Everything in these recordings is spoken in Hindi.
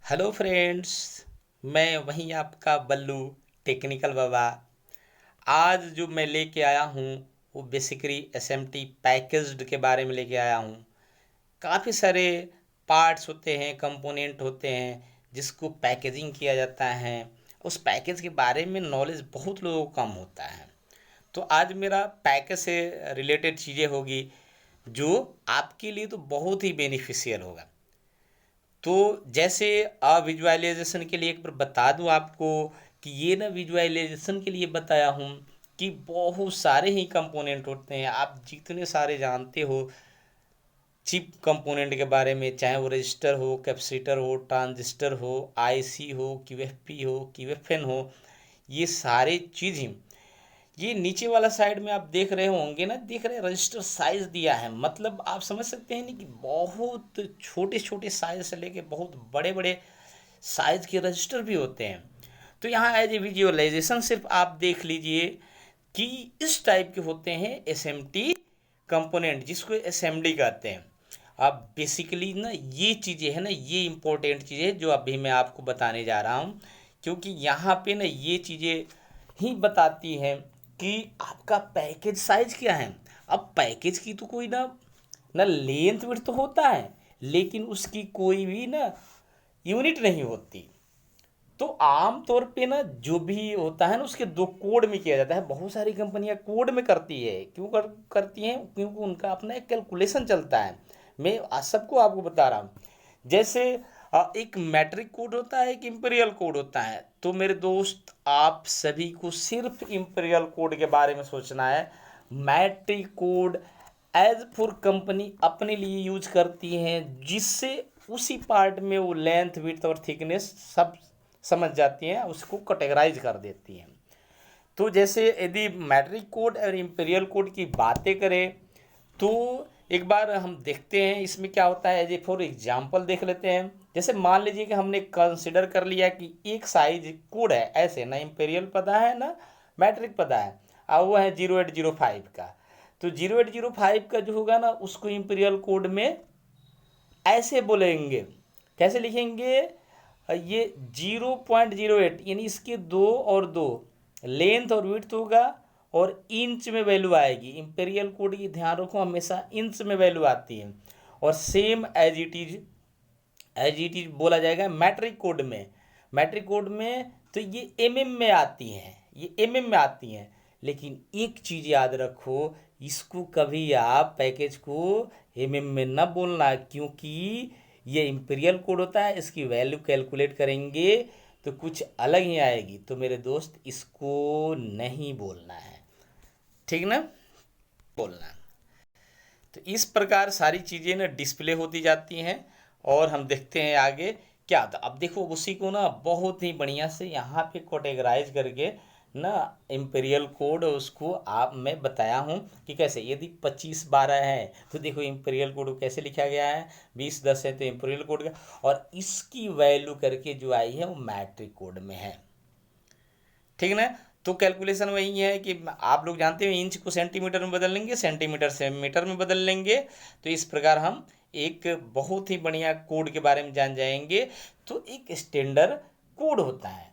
Hello friends. मैं वहीं आपका बल्लू टेक्निकल बाबा। आज जो मैं लेके आया हूँ वो बेसिकली एसएमटी पैकेज्ड के बारे में लेके आया हूँ। काफ़ी सारे पार्ट्स होते हैं, कंपोनेंट होते हैं जिसको पैकेजिंग किया जाता है। उस पैकेज के बारे में नॉलेज बहुत लोगों को कम होता है। तो आज मेरा पैकेज से रिलेटेड चीज़ें होगी जो आपके लिए तो बहुत ही बेनिफिशियल होगा। तो जैसे विजुअलाइजेशन के लिए एक बार बता दूं आपको कि ये ना विजुअलाइजेशन के लिए बताया हूँ कि बहुत सारे ही कंपोनेंट होते हैं। आप जितने सारे जानते हो चिप कंपोनेंट के बारे में, चाहे वो रजिस्टर हो, कैपेसिटर हो, ट्रांजिस्टर हो, आईसी हो, क्यूएफपी हो, क्यूएफएन हो, ये सारे चीज़ ही ये नीचे वाला साइड में आप देख रहे होंगे ना, देख रहे हैं रजिस्टर साइज दिया है। मतलब आप समझ सकते हैं नहीं कि बहुत छोटे छोटे साइज से लेके बहुत बड़े बड़े साइज के रजिस्टर भी होते हैं। तो यहाँ एज ए विजुअलाइजेशन सिर्फ आप देख लीजिए कि इस टाइप के होते हैं एसएमटी कंपोनेंट, जिसको असेंबली कहते हैं। अब बेसिकली ना ये चीज़ें हैं ना, ये इंपॉर्टेंट चीज़ें जो अभी मैं आपको बताने जा रहा हूँ, क्योंकि यहाँ पे ना ये चीज़ें ही बताती हैं कि आपका पैकेज साइज क्या है। अब पैकेज की तो कोई ना ना लेंथ विड्थ तो होता है, लेकिन उसकी कोई भी ना यूनिट नहीं होती। तो आम तौर पे ना जो भी होता है ना उसके दो कोड में किया जाता है। बहुत सारी कंपनियां कोड में करती है। क्यों करती हैं? क्योंकि उनका अपना एक कैलकुलेशन चलता है। मैं आज सबको आपको बता रहा हूँ। जैसे एक मैट्रिक कोड होता है, एक इंपीरियल कोड होता है। तो मेरे दोस्त, आप सभी को सिर्फ इंपीरियल कोड के बारे में सोचना है। Metric code as for company अपने लिए यूज करती हैं, जिससे उसी पार्ट में वो लेंथ विड्थ और थिकनेस सब समझ जाती हैं, उसको कैटेगराइज कर देती हैं। तो जैसे यदि मैट्रिक कोड और इंपीरियल कोड की बातें करें तो एक बार हम देखते हैं इसमें क्या होता है। एज ए फॉर एग्जाम्पल देख लेते हैं। जैसे मान लीजिए कि हमने कंसिडर कर लिया कि एक साइज कोड है, ऐसे ना इंपीरियल पता है ना मैट्रिक पता है, और वो है 0805 का। तो 0805 का जो होगा ना उसको इंपीरियल कोड में ऐसे बोलेंगे। कैसे लिखेंगे? ये 0.08 यानी इसके दो और दो लेंथ और विड्थ होगा, और इंच में वैल्यू आएगी। इंपीरियल कोड की ध्यान रखो, हमेशा इंच में वैल्यू आती है। और सेम एज इट इज बोला जाएगा मैट्रिक कोड में। मैट्रिक कोड में तो ये एमएम में आती हैं, ये एमएम में आती हैं। लेकिन एक चीज़ याद रखो, इसको कभी आप पैकेज को एमएम में न बोलना, क्योंकि ये इंपीरियल कोड होता है। इसकी वैल्यू कैलकुलेट करेंगे तो कुछ अलग ही आएगी। तो मेरे दोस्त, इसको नहीं बोलना है, ठीक ना? बोलना। तो इस प्रकार सारी चीज़ें ना डिस्प्ले होती जाती हैं, और हम देखते हैं आगे क्या होता। अब देखो उसी को ना बहुत ही बढ़िया से यहाँ पे कैटेगराइज करके ना इंपीरियल कोड उसको आप मैं बताया हूँ कि कैसे। यदि 2512 है तो देखो इंपीरियल कोड को कैसे लिखा गया है, 2010 है तो इंपीरियल कोड का, और इसकी वैल्यू करके जो आई है वो मैट्रिक कोड में है, ठीक ना? तो कैलकुलेशन वही है कि आप लोग जानते हो इंच को सेंटीमीटर में बदल लेंगे, सेंटीमीटर से मीटर में बदल लेंगे। तो इस प्रकार हम एक बहुत ही बढ़िया कोड के बारे में जान जाएंगे। तो एक स्टैंडर्ड कोड होता है।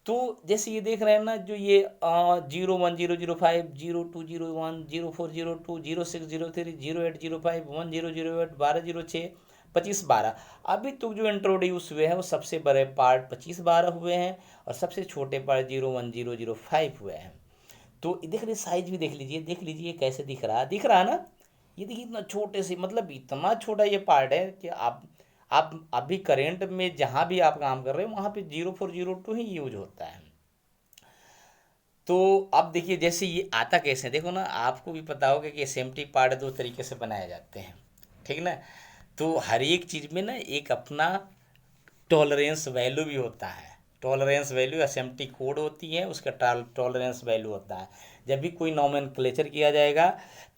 तो जैसे ये देख रहे हैं ना, जो ये 01, 010, 05, 02, 01, 04, 02, 06, 03, 08, 05, 10, 08, 12, 06, 2512। अभी तक जो इंट्रोड्यूस हुए हैं वो सबसे बड़े पार्ट 2512 हुए हैं, और सबसे छोटे पार्ट 01, 005 हुए हैं। तो देख लीजिए, साइज भी देख लीजिए कैसे दिख रहा है ना। ये देखिए इतना छोटे से, मतलब इतना छोटा ये पार्ट है कि आप अभी करेंट में जहाँ भी आप काम कर रहे हो वहाँ पे 0402 ही यूज होता है। तो अब देखिए जैसे ये आता कैसे है, देखो ना, आपको भी पता होगा कि एसएमटी पार्ट दो तरीके से बनाए जाते हैं, ठीक ना? तो हर एक चीज़ में ना एक अपना टॉलरेंस वैल्यू भी होता है। टॉलरेंस वैल्यू एसएमटी कोड होती है, उसका टॉलरेंस वैल्यू होता है। जब भी कोई नॉमेनक्लेचर किया जाएगा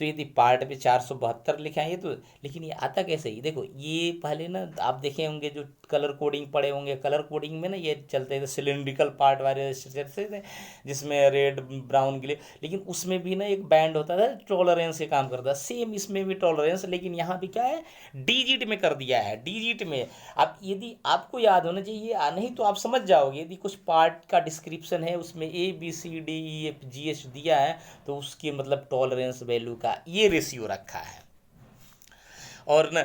तो यदि पार्ट पे 472 लिखा है ये तो, लेकिन ये आता कैसे ही देखो, ये पहले ना आप देखे होंगे जो कलर कोडिंग पढ़े होंगे, कलर कोडिंग में ना ये चलते थे सिलिंड्रिकल पार्ट वाले रजिस्टर थे जिसमें रेड ब्राउन ग्रे, लेकिन उसमें भी ना एक बैंड होता था टॉलरेंस से काम करता, सेम इसमें भी टॉलरेंस, लेकिन यहाँ भी क्या है डिजिट में कर दिया है, डिजिट में। अब यदि आपको याद होना चाहिए, नहीं तो आप समझ जाओगे, यदि कुछ पार्ट का डिस्क्रिप्शन है उसमें ABCDEFGH दिया है तो उसकी मतलब टॉलरेंस वैल्यू का ये रेशियो रखा है। और न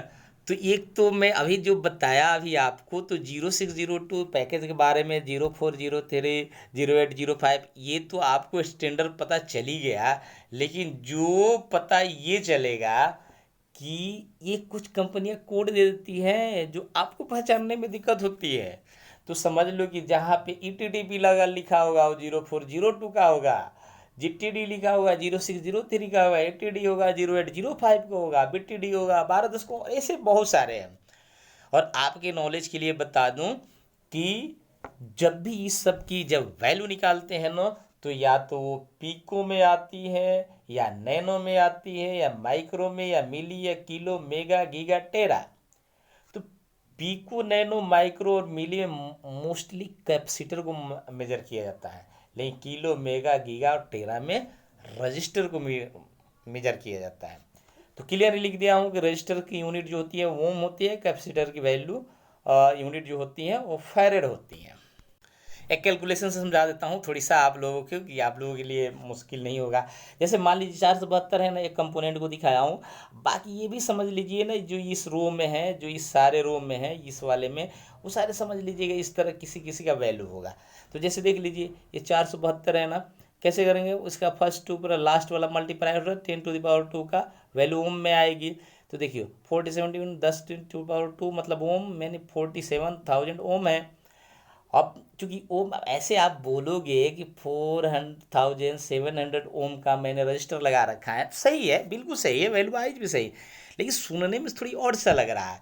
तो एक तो मैं अभी जो बताया अभी आपको, तो 0602 पैकेज के बारे में, 0403 0805 ये तो आपको स्टैंडर्ड पता चल ही गया, लेकिन जो पता ये चलेगा कि ये कुछ कंपनियां कोड दे देती हैं जो आपको पहचानने में दिक्कत होती है। तो समझ लो कि जहाँ पे ETDP लगा लिखा होगा वो 0402 का होगा, GTD लिखा होगा 0603 का होगा, ATD होगा 0805 का होगा, BTD होगा 1210 को, ऐसे बहुत सारे हैं। और आपके नॉलेज के लिए बता दूं कि जब भी इस सब की जब वैल्यू निकालते हैं ना, तो या तो वो पीको में आती है या नैनो में आती है या माइक्रो में या मिली या किलो मेगा गीगा टेरा। तो पीको नैनो माइक्रो और मिली में मोस्टली कैपेसिटर को मेजर किया जाता है, लेकिन किलो मेगा गीगा और टेरा में रजिस्टर को मेजर किया जाता है। तो क्लियर लिख दिया हूँ कि रजिस्टर की यूनिट जो होती है ओम होती है, कैपेसिटर की वैल्यू यूनिट जो होती है वो फैरेड होती है। एक कैलकुलेशन से समझा देता हूँ थोड़ी सा आप लोगों को, कि आप लोगों के लिए मुश्किल नहीं होगा। जैसे मान लीजिए 472 है ना, एक कंपोनेंट को दिखाया हूँ, बाकी ये भी समझ लीजिए ना, जो इस रो में है, जो इस सारे रो में है, इस वाले में वो सारे समझ लीजिएगा इस तरह किसी किसी का वैल्यू होगा। तो जैसे देख लीजिए ये 472 है ना, कैसे करेंगे, उसका फर्स्ट टू पर लास्ट वाला मल्टीप्लाई हो रहा है 10⁻² का वैल्यू ओम में आएगी। तो देखिए 4070 10⁻² मतलब ओम, मैंने 47,000 ओम है। अब चूंकि ओम ऐसे आप बोलोगे कि 4700 ओम का मैंने रजिस्टर लगा रखा है, सही है, बिल्कुल सही है, वैल्यू वाइज भी सही, लेकिन सुनने में थोड़ी और सा लग रहा है,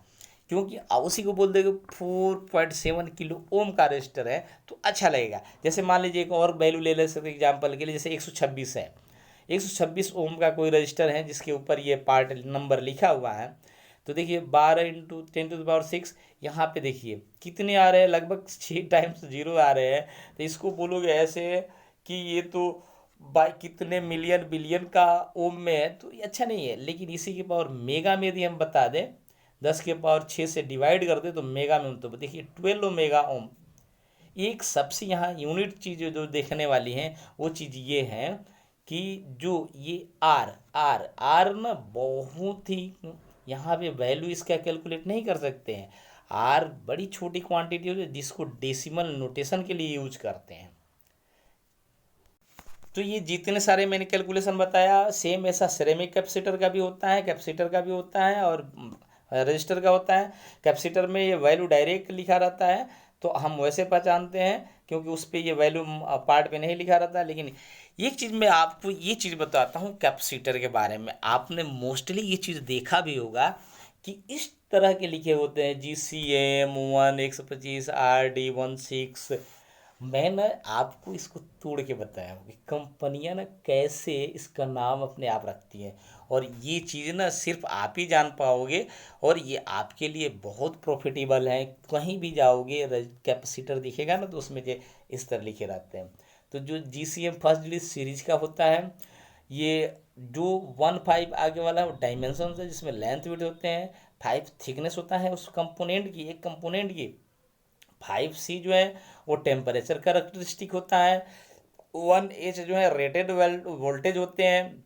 क्योंकि आप उसी को बोल देंगे 4.7 किलो ओम का रजिस्टर है तो अच्छा लगेगा। जैसे मान लीजिए एक और वैल्यू ले सकते एग्जाम्पल के लिए, जैसे 126 है, 126 ओम का कोई रजिस्टर है जिसके ऊपर ये पार्ट नंबर लिखा हुआ है। तो देखिए 12 × 10⁻⁶, यहाँ पे देखिए कितने आ रहे हैं, लगभग 6 टाइम्स जीरो आ रहे हैं। तो इसको बोलोगे ऐसे कि ये तो बाई कितने मिलियन बिलियन का ओम में है, तो ये अच्छा नहीं है। लेकिन इसी के पावर मेगा में यदि हम बता दें, 10⁻6 से डिवाइड कर दे तो मेगा में, तो देखिए 12 मेगा ओम। एक सबसे यहाँ यूनिट चीज़ जो देखने वाली है वो चीज़ ये है कि जो ये आर आर आर ना बहुत ही, यहाँ पे वैल्यू इसका कैलकुलेट नहीं कर सकते हैं। आर बड़ी छोटी क्वांटिटी होती है जिसको डेसिमल नोटेशन के लिए यूज करते हैं। तो ये जितने सारे मैंने कैलकुलेशन बताया, सेम ऐसा सिरेमिक कैपेसिटर का भी होता है, कैपेसिटर का भी होता है और रजिस्टर का होता है। कैपेसिटर में ये वैल्यू डायरेक्ट लिखा रहता है तो हम वैसे पहचानते हैं, क्योंकि उस पर ये वैल्यू पार्ट पे नहीं लिखा रहता। लेकिन एक चीज़ मैं आपको ये चीज़ बताता हूँ कैपेसिटर के बारे में, आपने मोस्टली ये चीज़ देखा भी होगा कि इस तरह के लिखे होते हैं GCM 1 125 RD16। मैं ना आपको इसको तोड़ के बताया हूँ कि कंपनियां ना कैसे इसका नाम अपने आप रखती हैं, और ये चीज़ ना सिर्फ आप ही जान पाओगे, और ये आपके लिए बहुत प्रॉफिटेबल है। कहीं भी जाओगे कैपेसिटर दिखेगा ना तो उसमें जो इस तरह लिखे रहते हैं। तो जो GCM फर्स्ट रिलीज सीरीज का होता है, ये जो 1.5 आगे वाला वो डायमेंशन है जिसमें लेंथ विड्थ होते हैं, 5 थिकनेस होता है उस कंपोनेंट की, एक कंपोनेंट की। 5C जो है वो टेम्परेचर कैरेक्टरिस्टिक होता है। 1H जो है रेटेड वोल्टेज होते हैं।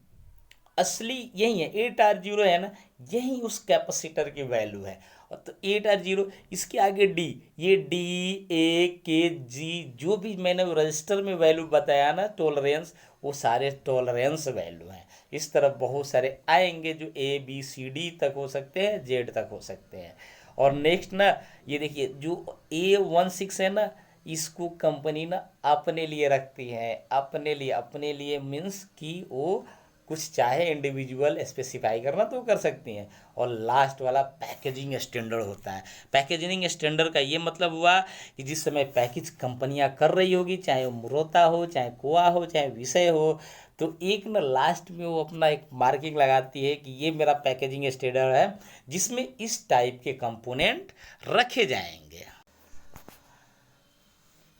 असली यही है, 8R0 है ना, यही उस कैपेसिटर की वैल्यू है। और तो 8R0 इसके आगे D, ये DAKG जो भी मैंने रजिस्टर में वैल्यू बताया ना टॉलरेंस, वो सारे टॉलरेंस वैल्यू हैं। इस तरह बहुत सारे आएंगे जो ABCD तक हो सकते हैं, Z तक हो सकते हैं। और नेक्स्ट ना ये देखिए जो A16 है ना, इसको कंपनी ना अपने लिए रखती है, अपने लिए मीन्स कि वो कुछ चाहे इंडिविजुअल स्पेसिफाई करना तो कर सकती हैं। और लास्ट वाला पैकेजिंग स्टैंडर्ड होता है। पैकेजिंग स्टैंडर्ड का ये मतलब हुआ कि जिस समय पैकेज कंपनियां कर रही होगी, चाहे वो मुरोता हो, चाहे कोआ हो, चाहे विषय हो, तो एक ना लास्ट में वो अपना एक मार्किंग लगाती है कि ये मेरा पैकेजिंग स्टैंडर्ड है जिसमें इस टाइप के कंपोनेंट रखे जाएंगे।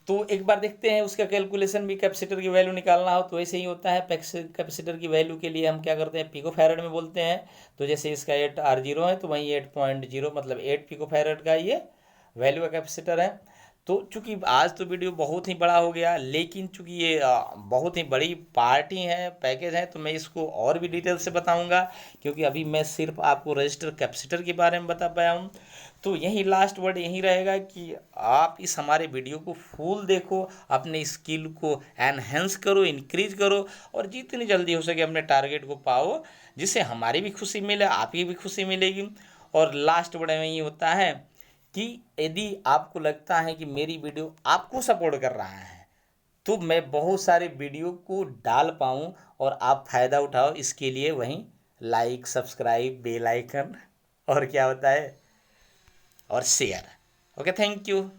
तो एक बार देखते हैं उसका कैलकुलेशन भी, कैपेसिटर की वैल्यू निकालना हो तो ऐसे ही होता है। कैपेसिटर की वैल्यू के लिए हम क्या करते हैं, पिको फैरड में बोलते हैं। तो जैसे इसका 8R0 है तो वहीं 8.0 मतलब 8 पिको फैरड का ये वैल्यू का कैपेसिटर है। तो चूंकि आज तो वीडियो बहुत ही बड़ा हो गया, लेकिन चूंकि ये बहुत ही बड़ी पार्टी है, पैकेज है, तो मैं इसको और भी डिटेल से बताऊंगा, क्योंकि अभी मैं सिर्फ आपको रजिस्टर कैपेसिटर के बारे में बता पाया हूँ। तो यही लास्ट वर्ड यही रहेगा कि आप इस हमारे वीडियो को फुल देखो, अपने स्किल को एनहेंस करो, इंक्रीज करो, और जितनी जल्दी हो सके अपने टारगेट को पाओ, जिससे हमारी भी खुशी मिले, आपकी भी खुशी मिलेगी। और लास्ट वर्ड में ये होता है कि यदि आपको लगता है कि मेरी वीडियो आपको सपोर्ट कर रहा है तो मैं बहुत सारे वीडियो को डाल पाऊँ और आप फ़ायदा उठाओ, इसके लिए वहीं लाइक, सब्सक्राइब, बेल आइकन और क्या होता है, और शेयर। Okay, thank you.